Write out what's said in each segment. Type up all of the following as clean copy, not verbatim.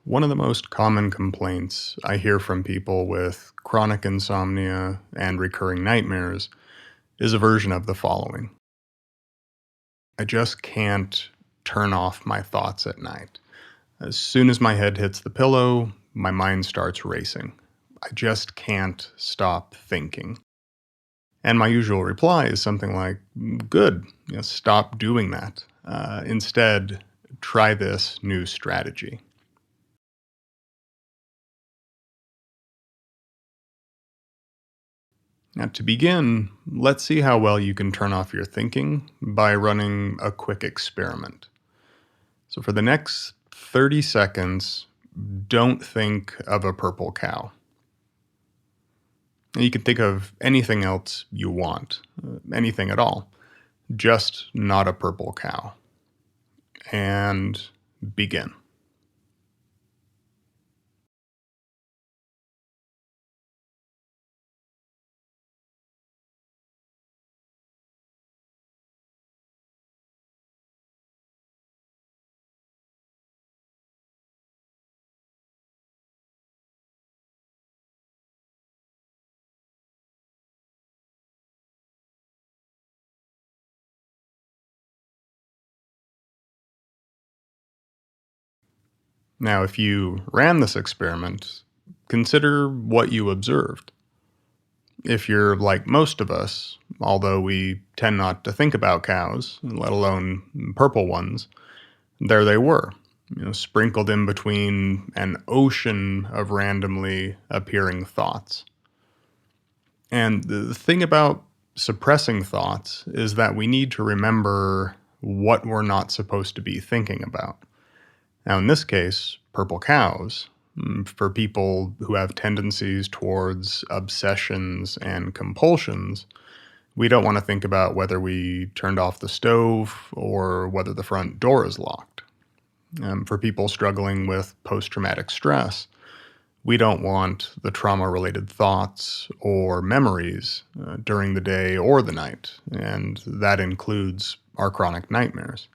One of the most common complaints I hear from people with chronic insomnia and recurring nightmares is a version of the following. I just can't turn off my thoughts at night. As soon as my head hits the pillow, my mind starts racing. I just can't stop thinking. And my usual reply is something like, good, stop doing that. Instead, try this new strategy. Now, to begin, let's see how well you can turn off your thinking by running a quick experiment. So, for the next 30 seconds, don't think of a purple cow. You can think of anything else you want, anything at all, just not a purple cow. And begin. Now, if you ran this experiment, consider what you observed. If you're like most of us, although we tend not to think about cows, let alone purple ones, there they were, sprinkled in between an ocean of randomly appearing thoughts. And the thing about suppressing thoughts is that we need to remember what we're not supposed to be thinking about. Now, in this case, purple cows, for people who have tendencies towards obsessions and compulsions, we don't want to think about whether we turned off the stove or whether the front door is locked. For people struggling with post traumatic stress, we don't want the trauma related thoughts or memories during the day or the night, and that includes our chronic nightmares.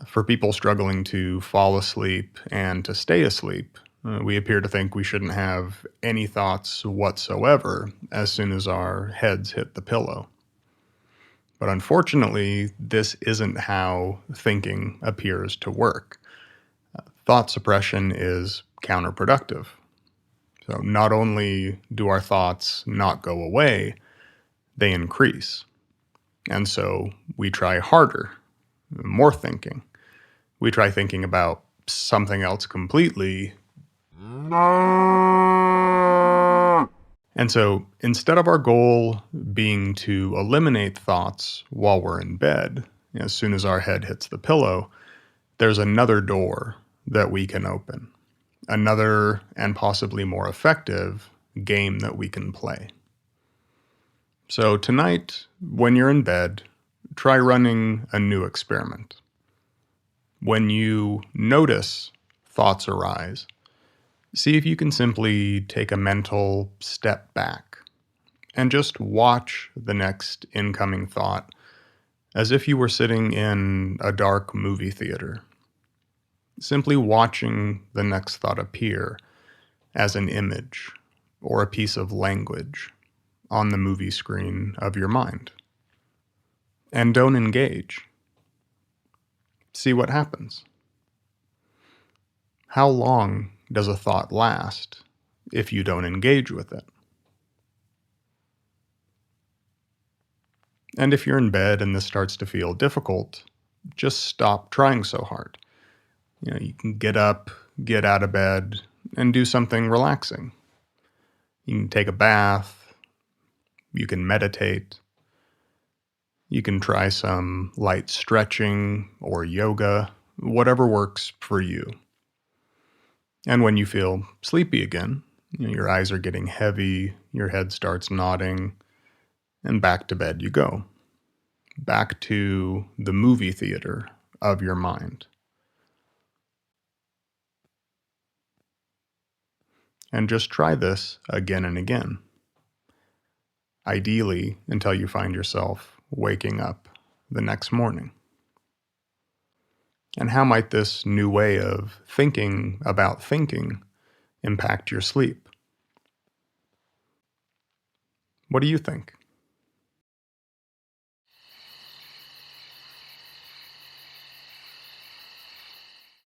For people struggling to fall asleep and to stay asleep, we appear to think we shouldn't have any thoughts whatsoever as soon as our heads hit the pillow. But unfortunately, this isn't how thinking appears to work. Thought suppression is counterproductive. So not only do our thoughts not go away, they increase. And so we try harder, more thinking. We try thinking about something else completely. And so instead of our goal being to eliminate thoughts while we're in bed, as soon as our head hits the pillow, there's another door that we can open, another and possibly more effective game that we can play. So tonight, when you're in bed, try running a new experiment. When you notice thoughts arise, see if you can simply take a mental step back and just watch the next incoming thought as if you were sitting in a dark movie theater, simply watching the next thought appear as an image or a piece of language on the movie screen of your mind. And don't engage. See what happens. How long does a thought last if you don't engage with it? And if you're in bed and this starts to feel difficult, just stop trying so hard. You can get up, get out of bed, and do something relaxing. You can take a bath, you can meditate, you can try some light stretching or yoga, whatever works for you. And when you feel sleepy again, your eyes are getting heavy, your head starts nodding, and back to bed you go. Back to the movie theater of your mind. And just try this again and again. Ideally, until you find yourself waking up the next morning. And how might this new way of thinking about thinking impact your sleep? What do you think?